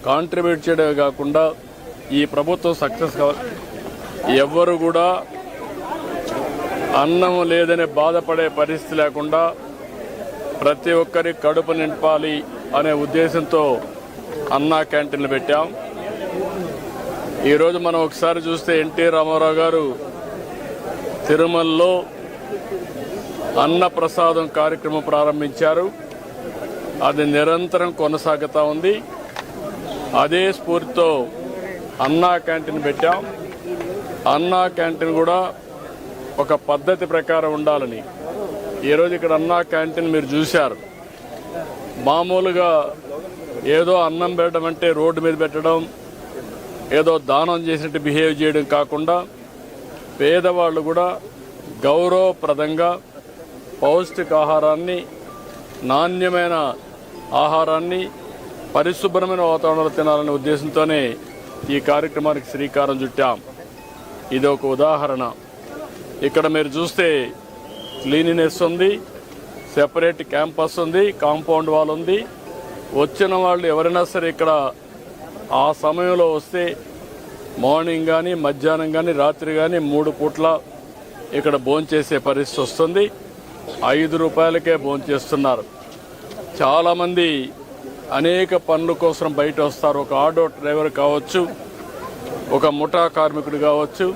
Contribute చేయడమే కాకుండా ఈ ప్రభుత్వం సక్సెస్ కావాలి. ఎవ్వరు కూడా అన్నం లేదనే బాధపడే పరిస్థితి లేకుండా ప్రతి ఒక్కరి కడుపు నింపాలి అనే ఉద్దేశంతో అన్నా క్యాంటీన్లు పెట్టాం. ఈరోజు మనం ఒకసారి చూస్తే ఎన్టీ రామారావు గారు తిరుమలలో అన్న ప్రసాదం కార్యక్రమం ప్రారంభించారు. అది నిరంతరం కొనసాగుతూ ఉంది. అదే స్ఫూర్తితో అన్నా క్యాంటీన్ పెట్టాం. అన్నా క్యాంటీన్ కూడా ఒక పద్ధతి ప్రకారం ఉండాలని ఈరోజు ఇక్కడ అన్నా క్యాంటీన్ మీరు చూశారు. మామూలుగా ఏదో అన్నం పెట్టడం అంటే రోడ్డు మీద పెట్టడం, ఏదో దానం చేసినట్టు బిహేవ్ చేయడం కాకుండా పేదవాళ్ళు కూడా గౌరవప్రదంగా పౌష్టికాహారాన్ని, నాణ్యమైన ఆహారాన్ని పరిశుభ్రమైన వాతావరణంలో తినాలనే ఉద్దేశంతోనే ఈ కార్యక్రమానికి శ్రీకారం చుట్టాం. ఇది ఒక ఉదాహరణ. ఇక్కడ మీరు చూస్తే క్లీనినెస్ ఉంది, సెపరేట్ క్యాంపస్ ఉంది, కాంపౌండ్ వాల్ ఉంది. వచ్చిన వాళ్ళు ఎవరైనా సరే ఇక్కడ ఆ సమయంలో వస్తే మార్నింగ్ కానీ, మధ్యాహ్నం కానీ, రాత్రి కానీ 3 పూట్ల ఇక్కడ భోంచేసే పరిస్థితి వస్తుంది. 5 రూపాయలకే భోంచేస్తున్నారు. చాలామంది అనేక పనుల కోసం బయట వస్తారు. ఒక ఆటో డ్రైవర్ కావచ్చు, ఒక ముఠా కార్మికుడు కావచ్చు,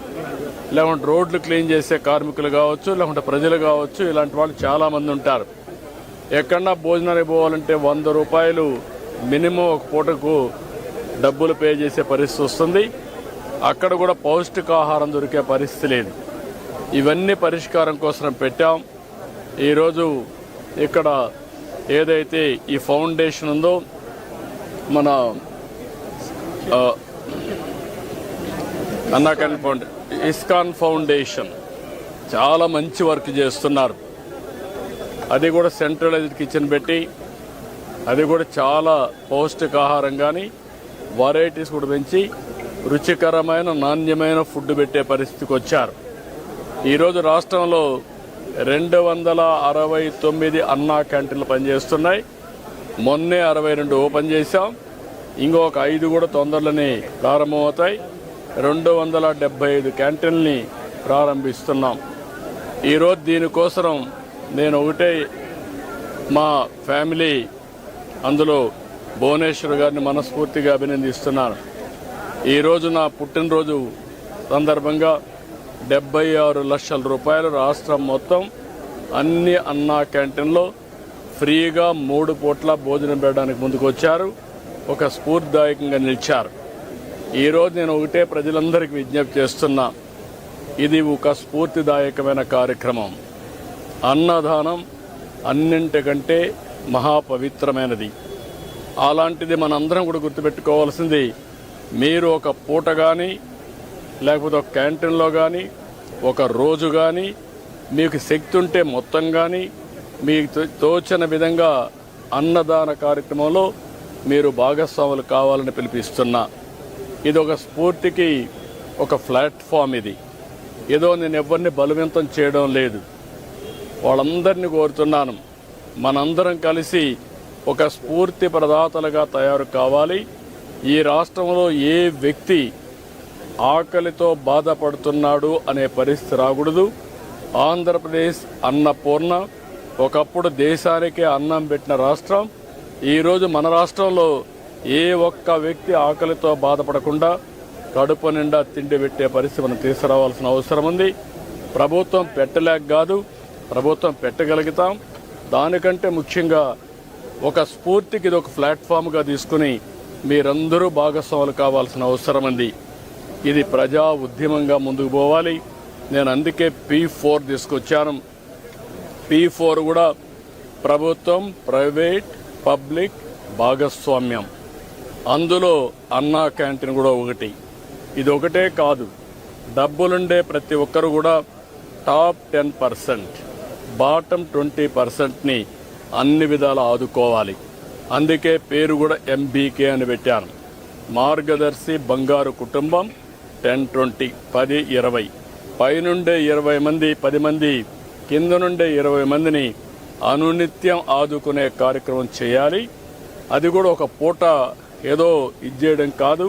లేకుంటే రోడ్లు క్లీన్ చేసే కార్మికులు కావచ్చు, లేకుంటే ప్రజలు కావచ్చు. ఇలాంటి వాళ్ళు చాలామంది ఉంటారు. ఎక్కడన్నా భోజనానికి పోవాలంటే 100 రూపాయలు మినిమం ఒక పూటకు డబ్బులు పే చేసే పరిస్థితి వస్తుంది. అక్కడ కూడా పౌష్టికాహారం దొరికే పరిస్థితి లేదు. ఇవన్నీ పరిష్కారం కోసం పెట్టాం. ఈరోజు ఇక్కడ ఏదైతే ఈ ఫౌండేషన్ ఉందో, మన అన్నా క్యాంటీన్ ఇస్కాన్ ఫౌండేషన్ చాలా మంచి వర్క్ చేస్తున్నారు. అది కూడా సెంట్రలైజ్డ్ కిచెన్ పెట్టి, అది కూడా చాలా పౌష్టికాహారం కానీ వెరైటీస్ కూడా పెంచి రుచికరమైన, నాణ్యమైన ఫుడ్ పెట్టే పరిస్థితికి వచ్చారు. ఈరోజు రాష్ట్రంలో 269 అన్నా క్యాంటీన్లు పనిచేస్తున్నాయి. మొన్నే 62 ఓపెన్ చేశాం. ఇంకొక 5 కూడా తొందరలోనే ప్రారంభమవుతాయి. 275 క్యాంటీన్ని ప్రారంభిస్తున్నాం. ఈరోజు దీనికోసం నేను ఒకటే మా ఫ్యామిలీ, అందులో భువనేశ్వర్ గారిని మనస్ఫూర్తిగా అభినందిస్తున్నాను. ఈరోజు నా పుట్టినరోజు సందర్భంగా 76 లక్షల రూపాయలు రాష్ట్రం మొత్తం అన్ని అన్నా క్యాంటీన్లో ఫ్రీగా 3 పూట్ల భోజనం పెట్టడానికి ముందుకు వచ్చారు. ఒక స్ఫూర్తిదాయకంగా నిలిచారు. ఈరోజు నేను ఒకటే ప్రజలందరికీ విజ్ఞప్తి చేస్తున్నా, ఇది ఒక స్ఫూర్తిదాయకమైన కార్యక్రమం. అన్నదానం అన్నింటికంటే మహాపవిత్రమైనది. అలాంటిది మనందరం కూడా గుర్తుపెట్టుకోవాల్సింది, మీరు ఒక పూట కానీ, లేకపోతే ఒక క్యాంటీన్లో కానీ, ఒక రోజు కానీ, మీకు శక్తి ఉంటే మొత్తం కానీ, మీకు తోచిన విధంగా అన్నదాన కార్యక్రమంలో మీరు భాగస్వాములు కావాలని పిలిపిస్తున్నా. ఇది ఒక స్ఫూర్తికి ఒక ప్లాట్ఫామ్. ఇది ఏదో నేను ఎవరిని బలవంతం చేయడం లేదు. వాళ్ళందరినీ కోరుతున్నాను, మనందరం కలిసి ఒక స్ఫూర్తి ప్రదాతలుగా తయారు కావాలి. ఈ రాష్ట్రంలో ఏ వ్యక్తి ఆకలితో బాధపడుతున్నాడు అనే పరిస్థితి రాకూడదు. ఆంధ్రప్రదేశ్ అన్నపూర్ణ, ఒకప్పుడు దేశానికే అన్నం పెట్టిన రాష్ట్రం. ఈరోజు మన రాష్ట్రంలో ఏ ఒక్క వ్యక్తి ఆకలితో బాధపడకుండా కడుపు నిండా తిండి పెట్టే పరిస్థితి మనం తీసుకురావాల్సిన అవసరం ఉంది. ప్రభుత్వం పెట్టలేక కాదు, ప్రభుత్వం పెట్టగలుగుతాం. దానికంటే ముఖ్యంగా ఒక స్ఫూర్తికి ఇది ఒక ప్లాట్ఫామ్గా తీసుకుని మీరందరూ భాగస్వాములు కావాల్సిన అవసరం ఉంది. ఇది ప్రజా ఉద్యమంగా ముందుకు పోవాలి. నేను అందుకే P4 తీసుకొచ్చాను. P4 కూడా ప్రభుత్వం, ప్రైవేట్, పబ్లిక్ భాగస్వామ్యం. అందులో అన్నా క్యాంటీన్ కూడా ఒకటి. ఇది ఒకటే కాదు, డబ్బులుండే ప్రతి ఒక్కరు కూడా టాప్ 10%, బాటమ్ 20%ని అన్ని విధాలా ఆదుకోవాలి. అందుకే పేరు కూడా MBK అని పెట్టాను. మార్గదర్శి బంగారు కుటుంబం 10-20, 10-20, పైనుండే 20 మంది, 10 మంది, కింద నుండే 20 మందిని అనునిత్యం ఆదుకునే కార్యక్రమం చేయాలి. అది కూడా ఒక పూట ఏదో ఇచ్చేయడం కాదు,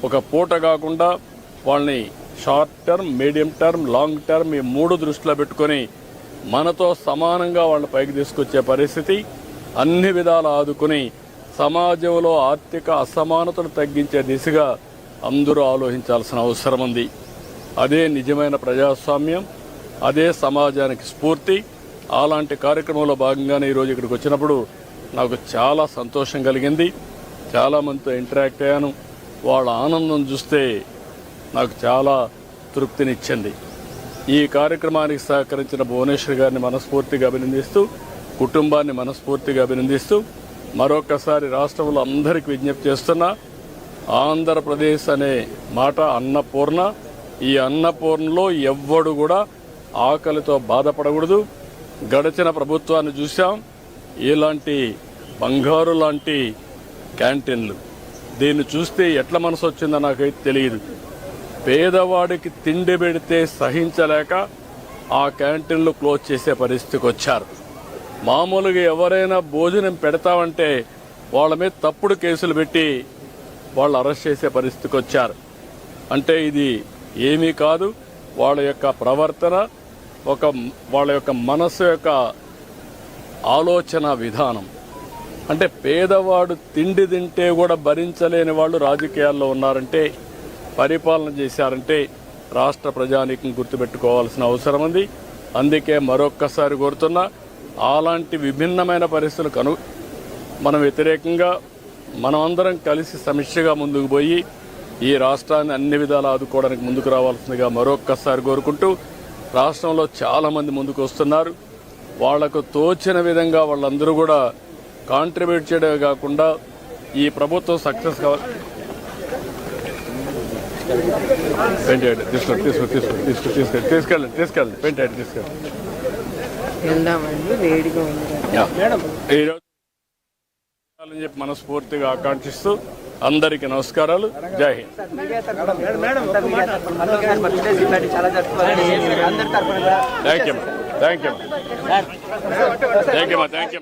ఒక పూట కాకుండా వాళ్ళని short term, medium term, long term ఈ 3 దృష్టిలో పెట్టుకొని మనతో సమానంగా వాళ్ళని పైకి తీసుకొచ్చే పరిస్థితి, అన్ని విధాలు ఆదుకుని సమాజంలో ఆర్థిక అసమానతను తగ్గించే దిశగా అందరూ ఆలోచించాల్సిన అవసరం ఉంది. అదే నిజమైన ప్రజాస్వామ్యం, అదే సమాజానికి స్ఫూర్తి. అలాంటి కార్యక్రమంలో భాగంగానే ఈరోజు ఇక్కడికి వచ్చినప్పుడు నాకు చాలా సంతోషం కలిగింది. చాలామందితో ఇంటరాక్ట్ అయ్యాను. వాళ్ళ ఆనందం చూస్తే నాకు చాలా తృప్తినిచ్చింది. ఈ కార్యక్రమానికి సహకరించిన భువనేశ్వర్ గారిని మనస్ఫూర్తిగా అభినందిస్తూ, కుటుంబాన్ని మనస్ఫూర్తిగా అభినందిస్తూ మరొకసారి రాష్ట్రంలో అందరికీ విజ్ఞప్తి చేస్తున్నా, ఆంధ్రప్రదేశ్ అనే మాట అన్నపూర్ణ. ఈ అన్నపూర్ణలో ఎవ్వడు కూడా ఆకలితో బాధపడకూడదు. గడిచిన ప్రభుత్వాన్ని చూసాం, ఇలాంటి బంగారు లాంటి క్యాంటీన్లు. దీన్ని చూస్తే ఎట్లా మనసు వచ్చిందో నాకైతే తెలియదు. పేదవాడికి తిండి పెడితే సహించలేక ఆ క్యాంటీన్లు క్లోజ్ చేసే పరిస్థితికి వచ్చారు. మామూలుగా ఎవరైనా భోజనం పెడతామంటే వాళ్ళ మీద తప్పుడు కేసులు పెట్టి వాళ్ళు అరెస్ట్ చేసే పరిస్థితికి వచ్చారు. అంటే ఇది ఏమీ కాదు, వాళ్ళ యొక్క ప్రవర్తన, వాళ్ళ యొక్క మనసు యొక్క ఆలోచన విధానం. అంటే పేదవాడు తిండి తింటే కూడా భరించలేని వాళ్ళు రాజకీయాల్లో ఉన్నారంటే, పరిపాలన చేశారంటే రాష్ట్ర ప్రజానీకం గుర్తుపెట్టుకోవాల్సిన అవసరం ఉంది. అందుకే మరొక్కసారి కోరుతున్నా, అలాంటి విభిన్నమైన పరిస్థితులకు మనం వ్యతిరేకంగా మనమందరం కలిసి సమిష్టిగా ముందుకు పోయి ఈ రాష్ట్రాన్ని అన్ని విధాలు ఆదుకోవడానికి ముందుకు రావాల్సిందిగా మరొక్కసారి కోరుకుంటూ, రాష్ట్రంలో చాలామంది ముందుకు వస్తున్నారు. వాళ్లకు తోచిన విధంగా వాళ్ళందరూ కూడా కాంట్రిబ్యూట్ చేయడమే కాకుండా ఈ ప్రభుత్వం సక్సెస్ కావాలి. తీసుకెళ్ళండి పెయింట్ తీసుకెళ్ళండి. ఈరోజు చెప్పి మనస్ఫూర్తిగా ఆకాంక్షిస్తూ అందరికీ నమస్కారాలు. జై హింద్. Thank you.